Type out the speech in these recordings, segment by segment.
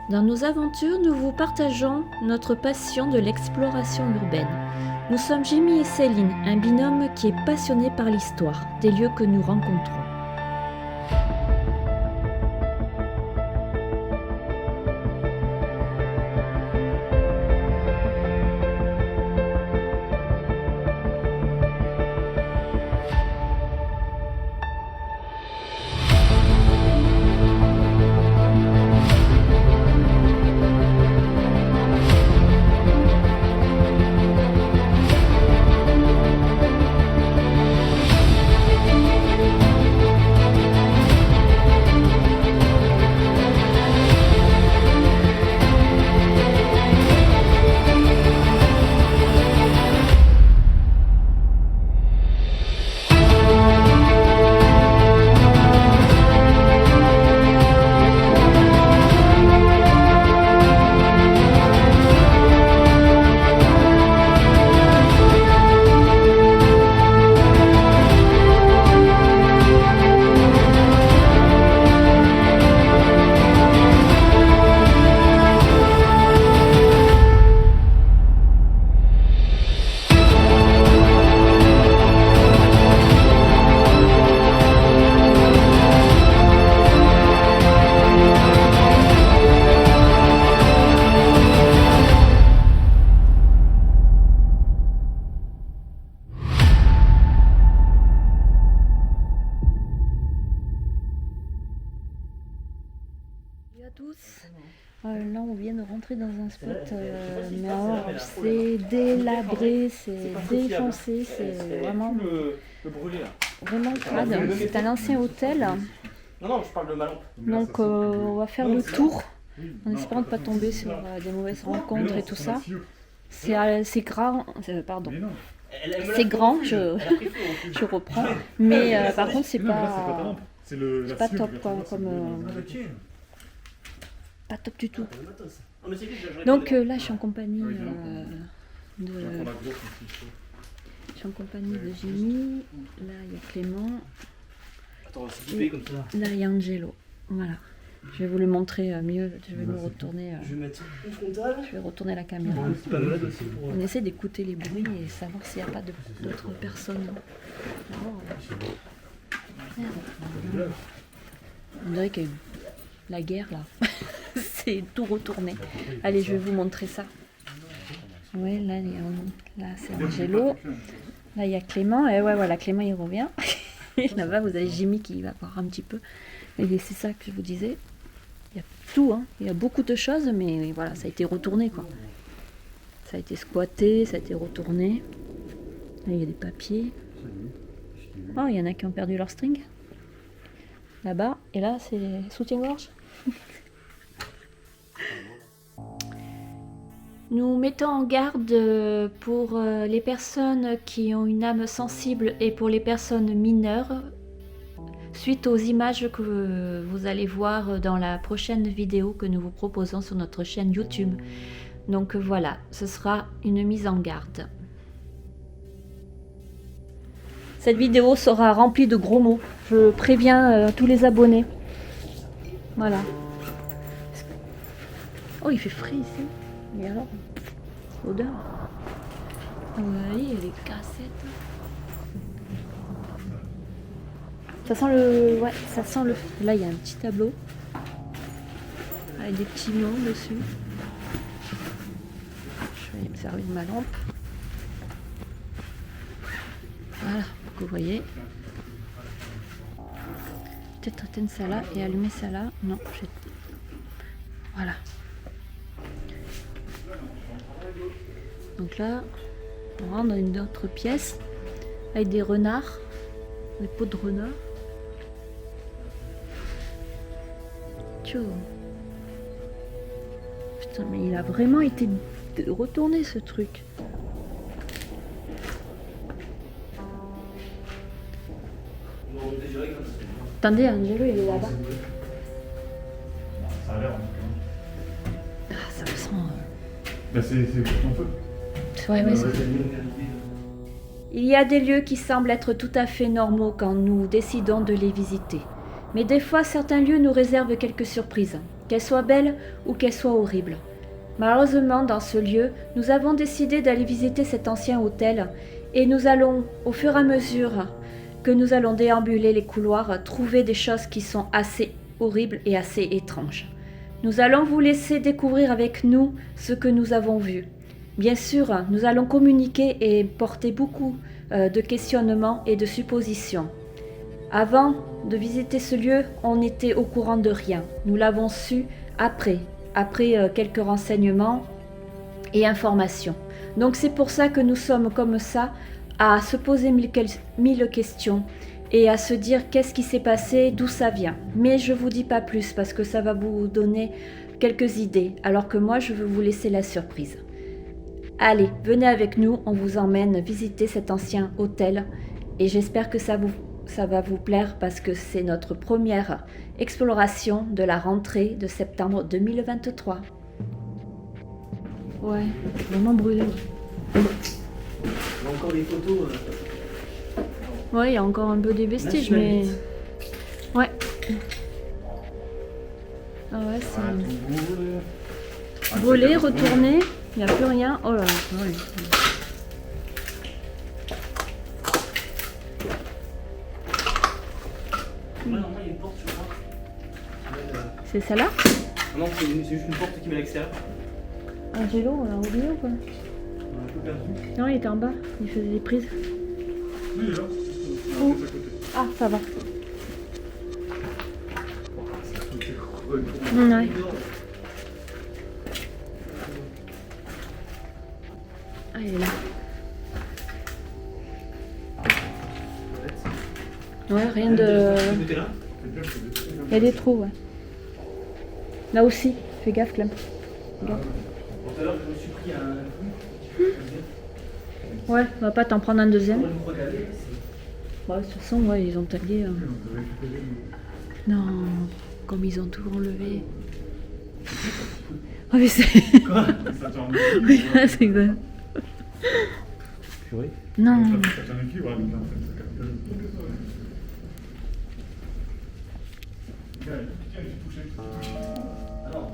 Dans nos aventures, nous vous partageons notre passion de l'exploration urbaine. Nous sommes Jimmy et Céline, un binôme qui est passionné par l'histoire, des lieux que nous rencontrons. Salut à tous. Là, on vient de rentrer dans un spot, mais alors, c'est délabré, c'est défoncé, c'est vraiment, vraiment crade. C'est un ancien hôtel, Non, je parle de Malon. donc on va faire le tour en espérant de ne pas tomber sur des mauvaises rencontres et tout ça. C'est grand, pardon. C'est grand, je reprends, mais par contre, c'est pas top quoi, comme. Pas top du tout. Donc là, je suis en compagnie de Jimmy. Là, il y a Clément. Et là, il y a Angelo. Voilà. Je vais vous le montrer mieux. Je vais me retourner. Je vais mettre une frontale. Je vais retourner la caméra. On essaie d'écouter les bruits et savoir s'il n'y a pas d'autres personnes. On dirait qu'il y a eu la guerre là. C'est tout retourné. Allez, je vais vous montrer ça. Ouais, là c'est Angelo. Là, il y a Clément. Et ouais, voilà, Clément, il revient. Là-bas, vous avez Jimmy qui va voir un petit peu. Et c'est ça que je vous disais. Il y a tout, hein. Il y a beaucoup de choses, mais voilà, ça a été retourné, quoi. Ça a été squatté, ça a été retourné. Là, il y a des papiers. Oh, il y en a qui ont perdu leur string. Là-bas. Et là, c'est soutien-gorge. Nous mettons en garde pour les personnes qui ont une âme sensible et pour les personnes mineures suite aux images que vous allez voir dans la prochaine vidéo que nous vous proposons sur notre chaîne YouTube. Donc voilà, ce sera une mise en garde. Cette vidéo sera remplie de gros mots. Je préviens tous les abonnés. Voilà. Oh, il fait frais ici. Et alors, l'odeur. Oui, il y a les cassettes. Ça sent le. Ouais, ça sent le. Là, il y a un petit tableau. Avec des petits noms dessus. Je vais aller me servir de ma lampe. Voilà, pour que vous voyez. Peut-être éteindre ça là et allumer ça là. Non, j'ai. Voilà. Donc là, on rentre dans une autre pièce avec des renards, des pots de renards. Tchou. Putain, mais il a vraiment été retourné ce truc. Attendez, Angelo, il est là-bas. Ça a l'air. Ah, ça sent. Bah c'est en feu. Ouais, ouais, il y a des lieux qui semblent être tout à fait normaux quand nous décidons de les visiter. Mais des fois, certains lieux nous réservent quelques surprises. qu'elle soit belle ou qu'elle soit horrible. Malheureusement, dans ce lieu, nous avons décidé d'aller visiter cet ancien hôtel et nous allons, au fur et à mesure que nous allons déambuler les couloirs, trouver des choses qui sont assez horribles et assez étranges. Nous allons vous laisser découvrir avec nous ce que nous avons vu. Bien sûr, nous allons communiquer et porter beaucoup de questionnements et de suppositions. Avant de visiter ce lieu, on était au courant de rien. Nous l'avons su après quelques renseignements et informations. Donc c'est pour ça que nous sommes comme ça, à se poser mille questions et à se dire qu'est-ce qui s'est passé, d'où ça vient. Mais je vous dis pas plus parce que ça va vous donner quelques idées, alors que moi je veux vous laisser la surprise. Allez, venez avec nous, on vous emmène visiter cet ancien hôtel et j'espère que ça va vous plaire parce que c'est notre première exploration de la rentrée de septembre 2023. Ouais, vraiment brûlé. Il y a encore des photos. Ouais, il y a encore un peu des vestiges, mais... Ouais. Ah ouais, c'est... Brûlé, retourné, il n'y a plus rien. Oh là là, ouais. Ouais, normalement, il y a une porte sur moi. C'est celle-là? Non, c'est juste une porte qui met à l'extérieur. Angelo, on l'a oublié ou quoi? On a un peu perdu. Non, il était en bas, il faisait des prises. Oui, il est là. Où? À côté. Ah, ça va. Ouais. Ouais. Ah, il est là. Ouais, rien de... Ce côté-là. Il y a des trous, ouais. Là aussi, fais gaffe, Clem. Tout à l'heure, je me suis pris un coup. Ouais, on va pas t'en prendre un deuxième. On va nous regarder. Ouais, de toute façon, ouais, ils ont tagué. Non, comme ils ont tout enlevé. Oh, mais c'est... Quoi? Ça tient en Oui, c'est exact. Purée. Non. Ça tient en équilibre avec ça capte. Tiens, j'ai touché. Ah non.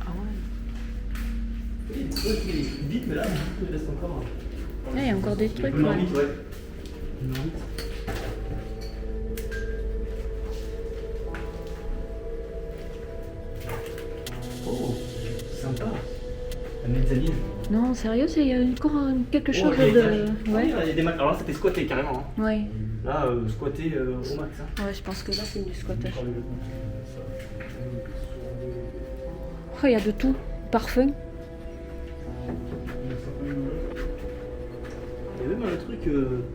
Ah ouais. Vite, mais là, il reste encore. Il y a encore des trucs, Une ouais. orbite, ouais. Une orbite. Oh, sympa. La mezzanine. Non, sérieux, il y a encore quelque chose il y a de... des- Ouais. il y a des alors là, c'était squatté carrément. Hein. Ouais. Là, squatté au max. Hein. Ouais, je pense que là, c'est du squattage. Oh, il y a de tout. Parfum. Il y a même un truc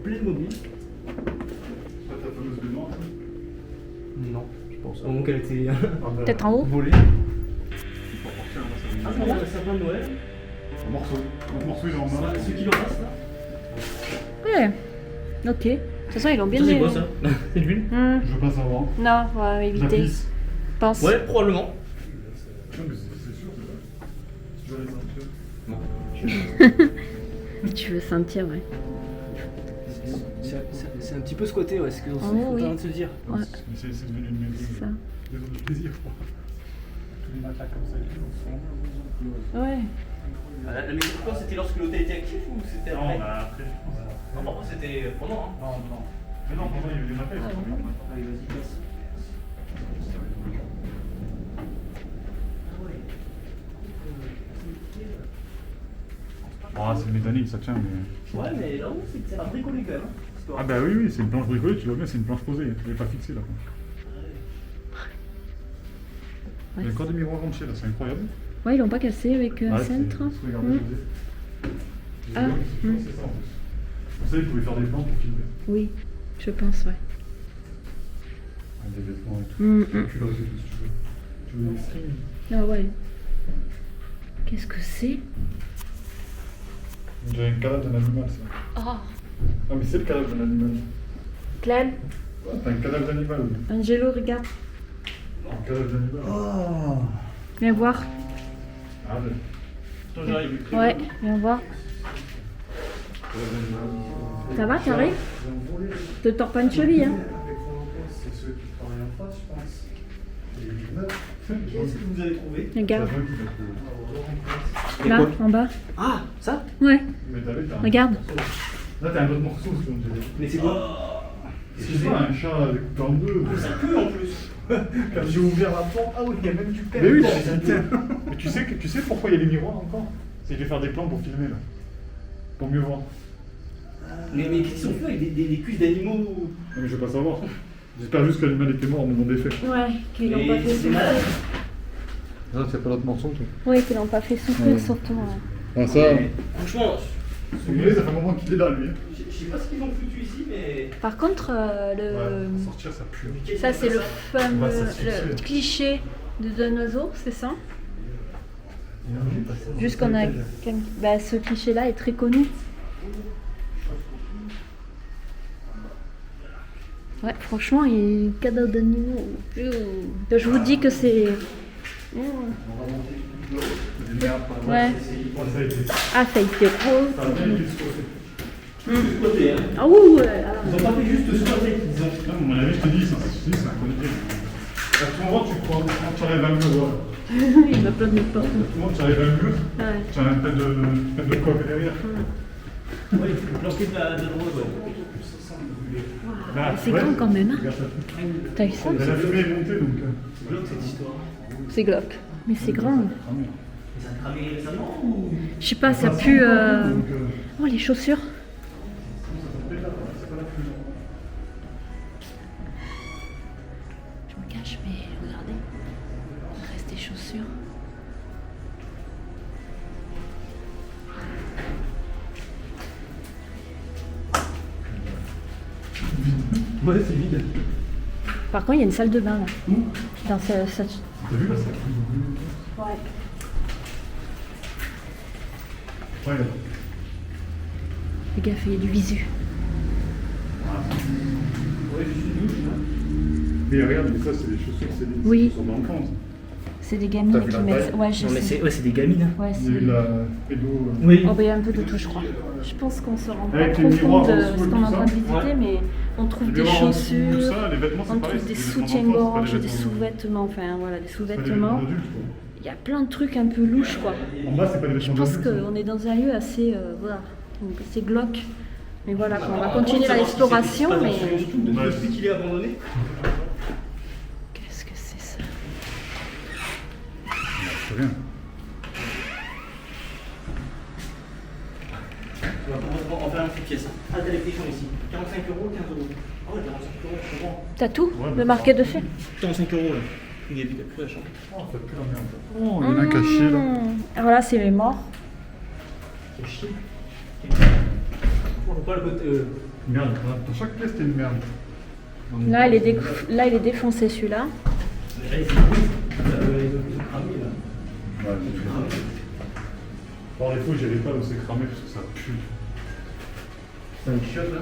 Playmobil. C'est pas ta fameuse baignoire, ça? Non, je pense. Au moment qu'elle était Peut-être en haut. volée. Il faut apporter un Ah, morceau. ça va, ça va Noël. Un morceau. Un morceau, il est en main. Ce qu'il en reste là. Ouais. Ok. De toute façon, ils l'ont bien... Ça, c'est quoi ça? C'est de l'huile? Je veux pas savoir. Non, on va La éviter. pisse. Pense. Ouais, probablement. Non, mais c'est sûr, c'est vrai. Tu vas les sentir. Non. Tu veux sentir, ouais. C'est un petit peu squatté, ouais, c'est ce qu'on Oh, oui. est en train de se dire. Ouais. Mais c'est devenu une maison. C'est ça. Maison de plaisir, quoi. Tous les matelas comme ça, ils sont Ouais. La maison de peur, c'était lorsque l'hôtel était actif ou c'était Non, après? bah après, je pense. Non, par contre, c'était pendant. Hein. Non. Mais non, pendant, il y avait des matelas, ils sont bien. Allez, vas-y, passe. Ah, c'est métallique, ça tient, mais. Ouais, mais là-haut, c'est un bricolé quand même. Hein. Ah, bah oui, c'est une planche bricolée, tu vois bien, c'est une planche posée. Tu l'avais pas fixée là. Il y a encore des miroirs entiers là, c'est incroyable. Ouais, ils l'ont pas cassé avec un Ouais, cintre. regardez, Mm. c'est Ah, c'est ça en plus. Vous savez, vous pouvez faire des plans pour filmer. Oui, je pense, ouais. Des vêtements et tout. Tu leur dis tout si tu veux. Tu veux des skins. Ah ouais. Qu'est-ce que c'est? On dirait un cadavre d'un animal, ça. Oh, Ah, mais c'est le cadavre d'un animal. Clem, Ouais, t'as un cadavre d'animal. Angelo, regarde. Un cadavre d'animal. Oh. Viens voir. Ah, ouais. Attends, j'arrive. Ouais, viens voir. Cadavre d'animal. Ça va, t'arrives? Te tords pas une cheville, hein? C'est ceux qui travaillent en face, je pense. Qu'est-ce que vous avez trouvé? Regarde, C'est toi qui l'as trouvé. là, en bas. Ah, ça? Ouais, Mais t'as un... regarde. Là, t'as un autre morceau, ce qu'on dirait. Mais c'est quoi? C'est ça, un chat découpé en deux. Ça pue en plus. Quand j'ai ouvert la porte, ah oui, il y a même du père. Mais oui, dedans, ça pue. mais tu sais pourquoi il y a les miroirs encore? C'est que je vais faire des plans pour filmer là. Pour mieux voir. Mais qu'est-ce qu'ils ont fait avec des cuisses d'animaux? Non, mais je veux pas savoir. J'espère juste que l'animal était mort au moment des faits. Ouais, qu'ils l'ont Mais pas fait c'est malade. souffrir. Non, c'est pas l'autre morceau, toi. Oui, qu'ils l'ont pas fait souffrir, Ouais. surtout. Ouais. Ah, ça. Mais franchement, Son gré, ça fait un moment qu'il est là, lui. je sais pas ce qu'ils ont foutu ici, mais. Par contre, Ouais, sortir, ça pue. ça c'est le fameux On va s'asphyxier. le cliché de Don Oiseau, c'est ça? Juste qu'on a... Bah, ce cliché-là est très connu. Ouais, franchement, il cadeau d'animaux. Je vous dis que c'est... Ouais. Ça a été. Ah, ça a été trop. Ça a bien été squatté. Ce côté, hein. Ah ouh, ouais, alors. Ils ont pas fait juste ce côté, ils ont. Non, à mon avis, je te dis, c'est un connerie. À tout moment, tu crois, quand tu arrives à le mur, voilà. Il m'a plein de portes. À tout moment, tu arrives à le mur, Ouais. tu as une tête de coque derrière. Ouais, il faut planquer de droite, ouais. Là, C'est ouais, grand quand même, hein. regarde ça. T'as vu ça? Mais la fumée est montée, donc. C'est glauque cette histoire. C'est glauque. Mais c'est grand. Ah, merde. Mais ça a cramé récemment ou. Je sais pas, ça De toute pue... façon, donc, Oh, les chaussures. c'est pas la fumée. Je me cache, mais regardez. Il reste des chaussures. Ouais, c'est vide. Par contre, il y a une salle de bain là. Dans cette... T'as vu là, ça pue. Ouais. Ouais, Les gars, il y a du visu. Ouais, je suis nul, là. mais regarde, mais ça, c'est des chaussures, c'est des Oui. chaussures d'enfance. C'est des T'as gamines vu qui la mettent... taille Ouais, je Non, mais sais. c'est des gamines. Hein. Ouais, Il y a eu c'est... la pédo. Oui. Oh, bah, il y a un peu de tout, je crois. Je pense qu'on se rend pas Avec trop les compte miroirs de en ce dessous et qu'on est en tout train de ça. visiter, Ouais. mais on trouve Les des miroirs en dessous, tout chaussures, ça, les vêtements, on c'est pareil, trouve c'est des vêtements soutiens-gorge, d'enfance, des c'est pas sous-vêtements, enfin voilà, des C'est pas des sous-vêtements. vêtements d'adultes, quoi. Il y a plein de trucs un peu louches, quoi. En bas, c'est pas des Je vêtements pense d'adultes. qu'on est dans un lieu assez... voilà, donc c'est glauque. Mais voilà, quoi, on va Par continuer contre, la savoir si l'exploration, c'est pas mais... dans son stock depuis qu'il est abandonné. Qu'est-ce que c'est ça? C'est rien. On va en faire un petit pièce. Ah, t'as les questions ici. 45 €, 15 €. Ah ouais, 45 €, je comprends. T'as tout Ouais, de mais marqué dessus? 45 € là. Il est plus la chambre. Oh, ça pue la merde. Oh, il y en a un caché là. Alors là, c'est mes morts. C'est chier. On voit pas le côté. Merde, dans chaque pièce, t'as une merde. Là, il est défoncé, celui-là. Là, ils ont cramé là. Ouais, c'est cramé. Par défaut, j'irai pas où c'est cramé parce que ça pue. C'est un chiotte là.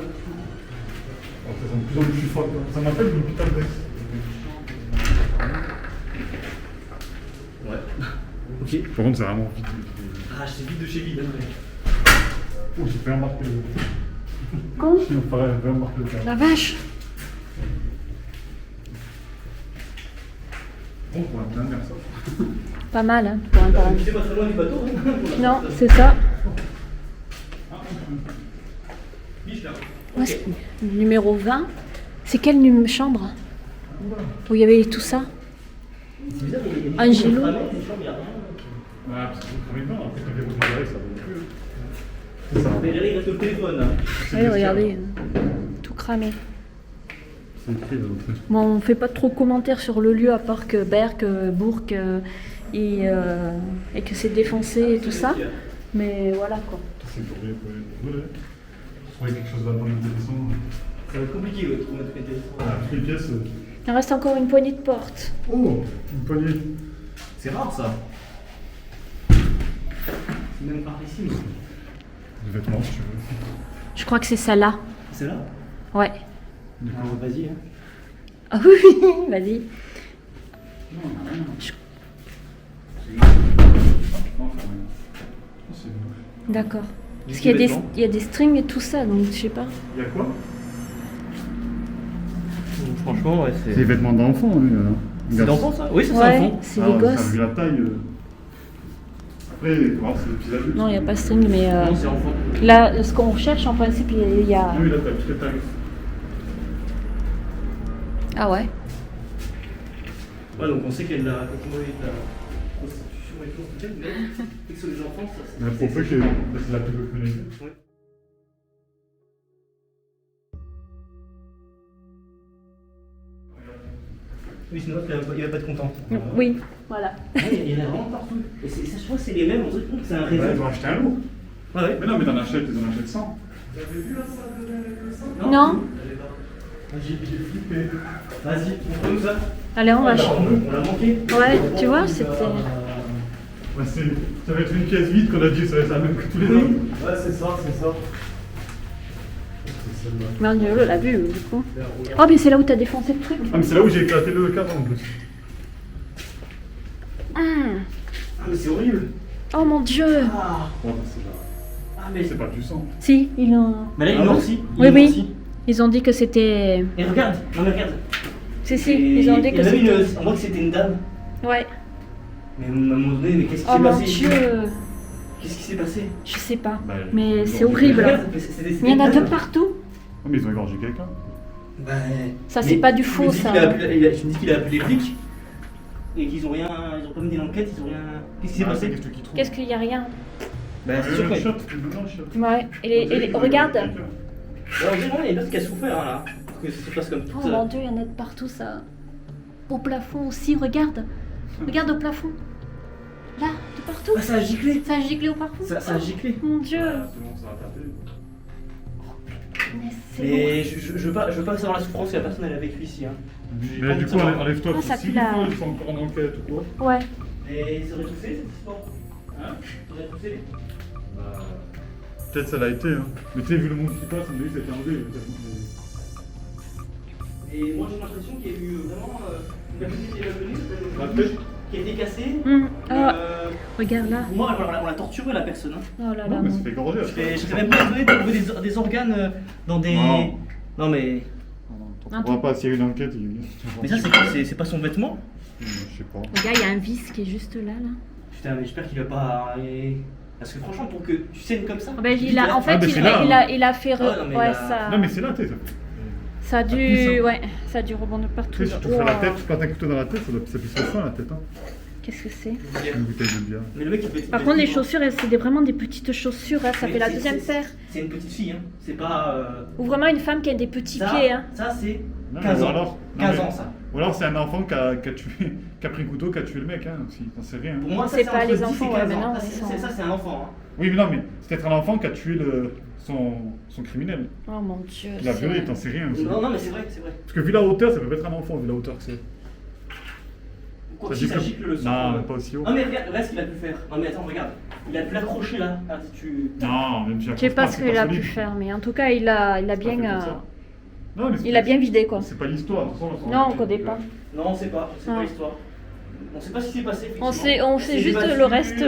Oh, ça sent de plus en plus fort. Ça m'appelle l'hôpital d'Aix. Ouais. Ok. Par contre, c'est vraiment vide. Ah, c'est vide de chez vide. Oh, j'ai fait remarquer le. Con. J'ai fait remarquer le cas. La vache. Bon, pour la dernière, ça. Pas mal, hein, pour un paradis. C'est pas très loin du bateau, hein. Non, c'est ça. Biche là. Ouais, c'est numéro 20. C'est quelle chambre? Où il y avait tout ça? C'est bizarre, il y a des Angelo. chambres, des chambres, il y a rien. Ouais, parce que vous prenez dedans, après, quand vous regardez, ça vaut plus. C'est ça. Mais là, il reste le téléphone là. C'est Oui, des regardez, stères. tout cramé. C'est écrit là, l'entrée. Bon, on fait pas trop de commentaires sur le lieu à part que Berck, Bourg et que c'est défoncé et tout ça. Mais voilà quoi. C'est pour rien, pour rien. Trouver quelque chose là-dedans d'intéressant. Ça va être compliqué de trouver un truc intéressant. Ah, toutes les pièces. Il reste encore une poignée de portes. Oh, une poignée. C'est rare ça. C'est même rarissime. Les vêtements, si tu veux. Je crois que c'est celle-là. C'est là. Ouais. D'accord. Vas-y. Hein. Ah oui, vas-y. Non, rien. Je- Non, ça rien. Oh, c'est moche. D'accord. Parce Juste qu'il y a des des, vêtements. il y a des strings et tout ça, donc je sais pas. Il y a quoi? Franchement, ouais, C'est des vêtements d'enfant, hein. C'est d'enfant ça? Oui, c'est Ouais, enfant. c'est Ah, des ouais, gosses. Ça a vu la taille. Après, voir, c'est des petits adultes. Non, il n'y a pas de string, mais Non, c'est enfant. là, ce qu'on recherche, en principe, il y a... Oui, la taille, très taille. Ah ouais. Ouais, donc on sait qu'il y a de la prostitution et tout, peut-être, mais que sur les enfants, ça Mais pour peu que c'est la plus connue. Ouais. Oui, sinon il n'y avait pas de content. Oui, voilà. Il y en a vraiment partout. Et ça, je crois que c'est les mêmes, on dirait que c'est un Ouais, ils réseau. ont acheté un lot. Ouais. Mais non, mais t'en achètes 100. Non. J'ai flippé. Vas-y, montre-nous ça. Allez, on va... On l'a manqué. Ouais, tu vois, c'était... Ouais, ça va être une pièce vide qu'on a dit, ça va être la même que tous les autres. Ouais, c'est ça, c'est ça. C'est celle-là. Merde, on l'a vu, du coup. Oh, mais c'est là où t'as défoncé le truc. Ah, mais c'est là où j'ai éclaté le cadre en plus. Ah, mais c'est horrible. Oh mon dieu. Ah, Oh, bah, c'est là. ah mais. C'est pas du sang. Si, ils ont... Mais là, il Ah est ouais. noirci. Oui, oui. Ils ont dit que c'était... Et regarde, non mais regarde. Si, Et ils ont dit il y que a même c'était... on voit que c'était une dame. Ouais. Mais à un moment donné, mais qu'est-ce qui Oh s'est mon passé dieu. Qu'est-ce qui s'est passé? Je sais pas. Bah, Mais ils c'est ont- horrible. Regarde, c'est Mais il y en a des de dames. partout. Oh, mais ils ont égorgé quelqu'un. Bah, Ça, c'est mais pas du tu faux, me dis ça. qu'il a appelé- Tu me dis qu'il a appelé les flics et qu'ils ont rien, ils ont pas mené l'enquête, ils ont rien. Qu'est-ce qui s'est Ah, passé? qu'est-ce que tu trouves? Qu'est-ce qu'il y a rien? Bah, c'est sûr Le que. shot, le shot. Ouais. Regarde. Alors, vraiment, il y a d'autres qui a souffert hein, là. Pour que ça se passe comme tout Oh mon dieu, il y en a de partout, ça. Au plafond aussi, regarde. Regarde au plafond. Là, de partout. Ah, ça a giclé. Ça a giclé au plafond. Ça a giclé. Mon dieu. Ah, c'est bon, ça va taper. Mais c'est Mais je veux pas savoir la souffrance que la personne elle a vécu ici. Hein. Mais du coup, enlève-toi. Ah, ça Si pue des la- fois, ils sont encore en enquête ou quoi. bon. Ouais. Mais ils auraient toussé cette histoire. Hein? Ils auraient toussé. Peut-être ça l'a été, hein. Mais tu sais, vu le monde qui passe, on a dit que c'était enlevé. Et moi j'ai l'impression qu'il y a eu vraiment une personne qui est venue, La tête. qui a été cassée. Ah, regarde là. Pour moi, on l'a torturé la personne. Hein. Oh là là. Non, mais mon- c'est fait égorger. Je serais même pas étonné de trouver des organes dans des. Non. Non mais. On va pas, s'il y a une enquête, Mais ça c'est quoi? C'est pas son vêtement? Je sais pas. Regarde, il y a un vis qui est juste là, là. Putain, mais j'espère qu'il va pas. Parce que franchement, pour que tu saignes comme ça. Ah ben, il a, en fait, Ah, ben, c'est il, là, il a fait... Ah, non, mais ouais, là- ça... Non, mais c'est là, tu sais. Ça a dû... pisse, hein. Ouais, ça a dû rebondir partout. Tu sais, si tu Oh. fais la tête, tu plantes un couteau dans la tête, ça pisse le sang, la tête. Hein. Qu'est-ce que c'est? Une bouteille de bière. Mais le mec il fait. Par contre, les chaussures, c'est vraiment des petites chaussures. Hein. Ça Mais fait la c'est- deuxième c'est- paire. C'est une petite fille, hein. C'est pas. Ou vraiment une femme qui a des petits Ça, pieds. Hein. ça c'est Non, 15 mais ans. alors- non, 15 mais- ans ça. Ou alors c'est un enfant qui a tué, qui a pris le couteau, qui a tué le mec, hein, aussi. T'en sais rien. Pour moi, ça C'est c'est pas entre les 10 et enfants, 15 ouais, ans. maintenant, Ça, ils c'est- sont- ça, c'est un enfant. Hein. Oui, mais non, mais c'est peut-être un enfant qui a tué son criminel. Oh mon dieu. Il a c'est- violé, t'en sais rien aussi. Non, non, mais c'est vrai, c'est vrai. Parce que vu la hauteur, ça peut pas être un enfant, vu la hauteur que c'est. Quoi, si ça gicle le sang. Non, mais pas aussi haut. Non, mais regarde ce qu'il a pu faire. Non, mais attends, regarde. Il a pu l'accrocher là. Ah, si tu. Non, même si Je sais pas ce qu'il a pu faire, mais en tout cas, il a bien... Non, mais c'est il a pas- bien vidé, quoi. C'est pas l'histoire. de toute façon, Non, on connaît pas. Non, on sait pas. On sait Ah. pas l'histoire. On sait pas ce qui s'est passé. On effectivement. sait s'est juste débattu, le reste...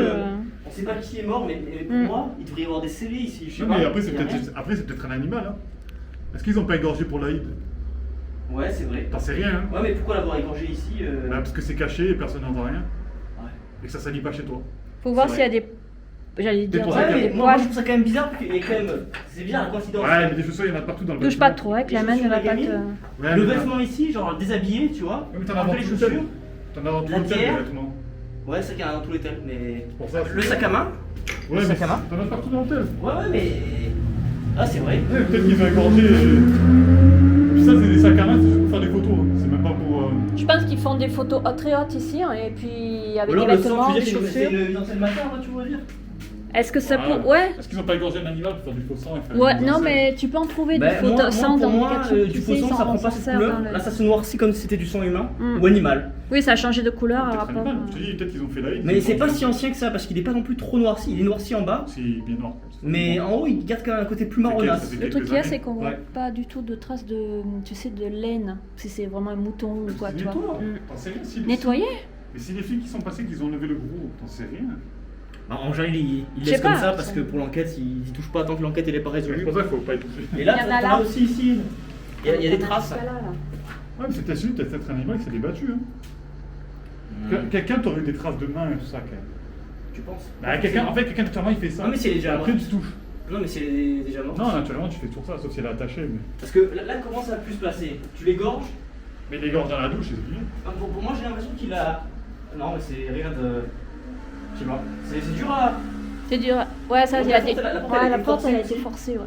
On sait pas qui est mort, mais pour Mm. moi, il devrait y avoir des scellés ici. Je sais Non, pas. mais après, c'est Il y a peut-être un animal. Hein. Est-ce qu'ils ont pas égorgé pour l'Aïd? rien. Ouais, c'est vrai. T'en sais rien, hein. Ouais, mais pourquoi l'avoir égorgé ici Bah, parce que c'est caché et personne n'en voit rien. Ouais. Et que ça salit pas chez toi. Faut voir C'est s'il y a des... J'allais dire... pour Ouais, ça mais des moi je poils. trouve ça quand même bizarre parce qu'il y a quand même. C'est bizarre la coïncidence. Ouais, mais des chaussures, il y en a partout dans le Touche pas trop, avec la Les main, ne va chaussures pas de te... la Ouais, Le mais vêtement ici, genre déshabillé, tu vois. Ouais, mais t'en as Un peu dans les tout chaussures. l'hôtel. T'en as dans tout La l'hôtel, bière. les vêtements. Ouais, c'est qu'il y en a dans tous les hôtels, mais. Pour ça, Le sac à main. Ouais, le mais sac à main. t'en as partout dans l'hôtel. Ouais, mais. Ah, c'est vrai. Ouais, peut-être qu'ils ont égorgé. Puis ça, c'est des sacs à main, c'est juste pour faire des photos. hein. C'est même pas pour. Je pense qu'ils font des photos très hautes ici, hein, et puis Ou avec alors des le sang, vêtements, tu des dis c'est chaussures. une mise en scène matin, là, tu veux dire. Est-ce que ça Voilà. peut... Ouais. Est-ce qu'ils n'ont pas égorgé un animal pour faire du faux sang et faire Ouais, une non, mise en scène? mais tu peux en trouver Bah, du faux sang pour dans moi, le ketchup. du Tu faux sais, sang, ils ça s'en prend pas cette servent couleur. dans le- Là, ça se noircit comme si c'était du sang humain Mm. ou animal. Oui, ça a changé de couleur à Peut-être rapport. animal. Je te dis, peut-être qu'ils ont fait la haine. Mais c'est pas si ancien que ça parce qu'il est pas non plus trop noirci. Il est noirci en bas, C'est bien noir. mais en haut, il garde quand même un côté plus C'est marronasse. quel- Le truc qu'il y a, c'est qu'on voit Ouais. pas du tout de traces de, tu sais, de laine. Si c'est vraiment un mouton ou quoi, C'est tu vois. nettoie. Mm. T'en sais rien. Si les- Nettoyer? Mais si les filles qui sont passées, qu'ils ont enlevé le gros, t'en sais rien. Bah, en général, il Je sais laisse comme pas, ça parce ça- que pour l'enquête, il y touche pas tant que l'enquête n'est pas C'est résolue. pour ça qu'il faut pas y toucher. Et là, Il y en a t'en là. as aussi ici. Il y a des traces. Là, là. Ouais, mais c'était sûr, peut-être un animal qui s'est débattu. Hein. Quelqu'un t'aurait eu des traces de main et tout ça, quand même. Tu penses Bah, quelqu'un, en fait, quelqu'un naturellement il fait ça. Non, mais c'est déjà Après mort. tu touches. Non, mais c'est déjà mort. Non, naturellement tu fais toujours ça, sauf si elle est attachée. Mais, Parce que là, comment ça a pu se passer? Tu l'égorges? mais les gorges dans la douche, c'est bien. Enfin, pour moi, j'ai l'impression qu'il a. Non, mais c'est rien de. Je sais pas. C'est dur à. C'est dur. Ouais, ça, Donc, il y a la des. porte, la porte, Ouais, elle a la été porte, elle a forcée été forcée, ouais.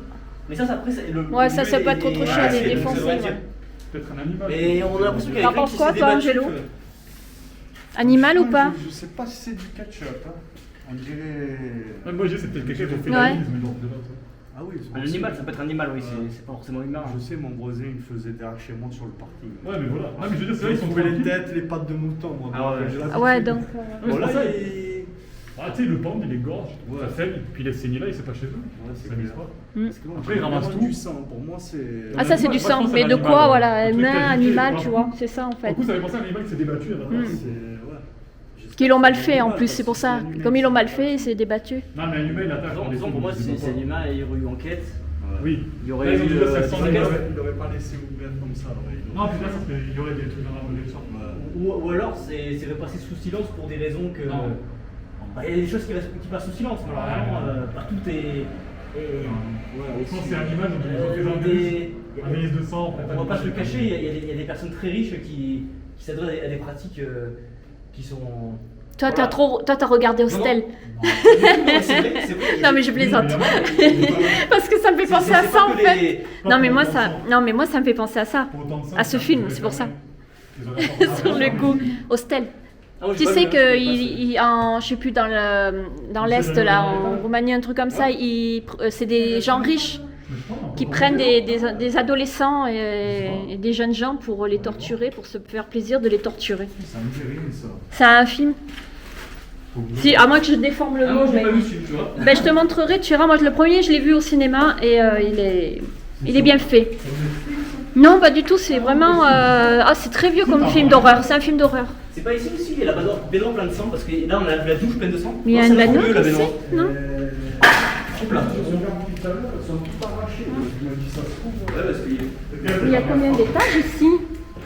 Mais ça, après, le. Ouais, ça, le ça mur peut être autre chose, elle est c'est- défoncée, ça doit être ouais. dire. Peut-être un animal. Mais on a l'impression qu'il y a T'en quelqu'un penses qui quoi, s'est toi, débattu. Angelo? Animal ou pas? Je sais pas si c'est du ketchup. Hein. On dirait. Même moi, j'ai c'était quelque chose de fait Ouais. la lise, mais genre de là, ça. Ah oui, c'est Un animal, ça peut être un animal, oui, c'est pas forcément humain. Je sais, mon voisin il faisait derrière chez moi sur le parking. Ouais, mais voilà. Non, mais je veux dire, c'est Là, là, ils ils sont trouvaient les tranquilles. têtes, les pattes de mouton, moi. Ah ouais. Je l'ai Ah ouais, fait. donc. Ouais, Bon, là, c'est pour ça, il- Ah, tu sais, le pendre, il est gorge, Ouais. ça saigne, puis il est saigné là, il sait pas chez eux. Ouais, c'est Ça mise clair. pas. Parce que moi, Après, j'ai il ramasse vraiment tout. du sang. Pour moi, c'est. Ah, ça, c'est du Moi, je sang. pense que Mais c'est de un quoi, animal, voilà? un truc Humain, qualifié, animal, voilà. tu vois. C'est ça, en fait. Du coup, ça fait penser à un animal qui s'est débattu à la base. C'est. Ouais. Qu'ils l'ont mal fait, en plus, c'est pour ça. Comme ils l'ont mal fait, c'est débattu. Non, mais un humain, il attaque. Disons, disons, pour moi, si c'est un humain et il y aurait eu enquête, Oui. il y aurait Là, ils ont eu. dit, là, c'est le sang des du enquêtes. mauvais. Il aurait pas laissé ouvert comme ça. Non, puis là, ça serait- il y aurait des trucs dans la collection. Ou alors, c'est passé sous silence pour des raisons que. Non. Bah, il y a des choses qui passent sous silence, mais alors vraiment, partout est. Je pense que c'est un animal, donc ils ont fait un des- analyse de sang. On va pas se le cacher, il y a des personnes très riches qui s'adressent à des pratiques qui sont. Toi, Voilà. t'as regardé Hostel. Non, c'est vrai, c'est vrai. Non, mais je plaisante. Oui, Parce que ça me fait C'est- penser c'est à pas ça, en que fait. les- Non, mais moi, ça me fait penser à ça. Pour autant de ça, À ce ça film, aurait c'est pour ça. jamais- ils auraient pas- Sur le coup. Hostel. Ah, moi, Tu j'ai pas sais vu, que hein, je sais plus, dans l'Est, là, en Roumanie, un truc comme ça, c'est des gens riches qui prennent des adolescents et des jeunes gens pour les torturer, pour se faire plaisir de les torturer. Ça me dit rien, ça. C'est un film. Si, à moins que je déforme le Ah, mot, moi, je l'ai mais... pas vu, tu vois. Ben, je te montrerai, tu verras. Moi, le premier, je l'ai vu au cinéma et il est bien fait. Non, pas du tout. C'est vraiment. C'est très vieux comme film d'horreur. C'est un film d'horreur. C'est pas ici aussi, il y a la baignoire plein de sang, parce que là, on a la douche pleine de sang. Mais il y a Non, une c'est la baignoire lieu, la ici, baignoire. non? Hop là. Je regarde tout à l'heure, elles sont toutes arrachées. Je me dis, ça se trouve. Ouais, parce qu'il y a. Il y a combien d'étages ici?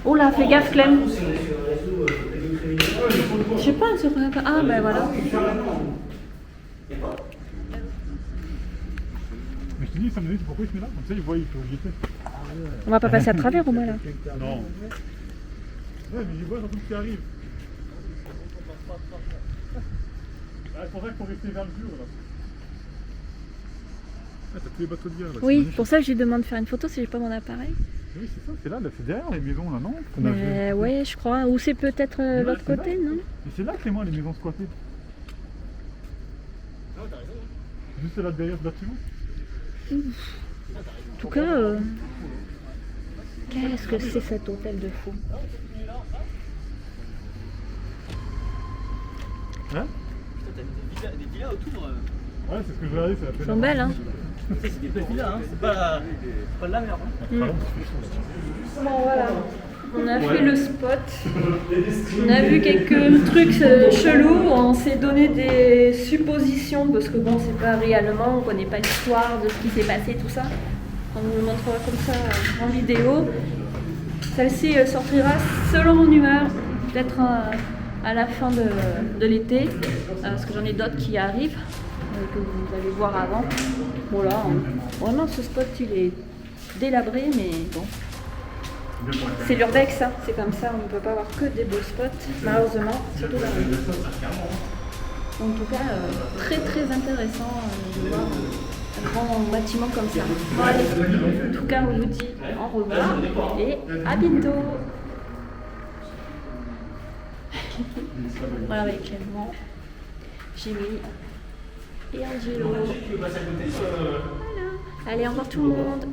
Oh là, fais gaffe, Clem. Si on est sur un réseau pédocriminel. Je sais pas, sur... Ah, ben voilà. Il y a pas. Mais je te dis, ça me dit pourquoi il se met là. Comme ça, il voit, il peut guetter. On va pas passer à travers, au moins, là. Non. Ouais, mais il voit surtout ce qui arrive. Ah, c'est pour ça qu'il faut rester vers le mur là. Ah, t'as tous les bateaux de bière là. c'est Oui, magnifique. pour ça que je lui demande de faire une photo si j'ai pas mon appareil. Oui, c'est ça, c'est là, c'est derrière les maisons là, non qu'on a vu. Mais ouais, je crois. Ou c'est peut-être Ouais, l'autre c'est côté, là. non? Mais c'est là, Clément, les maisons squattées. Juste là derrière ce bâtiment. En tout cas, qu'est-ce que c'est cet hôtel de fou? Hein Des villas autour. Ouais, c'est ce que je regardais, c'est la Elles sont belles, hein? C'est des belles villas, hein. C'est pas de la merde. Hein. Bon, voilà. On a fait le spot. On a vu quelques trucs chelous. On s'est donné des suppositions parce que bon, c'est pas réellement, on connaît pas l'histoire de ce qui s'est passé, tout ça. On vous le montrera comme ça en vidéo. Celle-ci sortira selon mon humeur, peut-être à la fin de l'été, parce que j'en ai d'autres qui arrivent, que vous allez voir avant. Voilà, vraiment ce spot il est délabré, mais bon. C'est l'urbex, hein. C'est comme ça, on ne peut pas avoir que des beaux spots, malheureusement, surtout dans les... En tout cas, très très intéressant de voir un grand bâtiment comme ça. Bon, allez, en tout cas, on vous dit au revoir et à bientôt. Voilà, avec Clément, j'ai mis et Angelo. Tu veux passer à côté Voilà. Allez, au revoir tout le monde.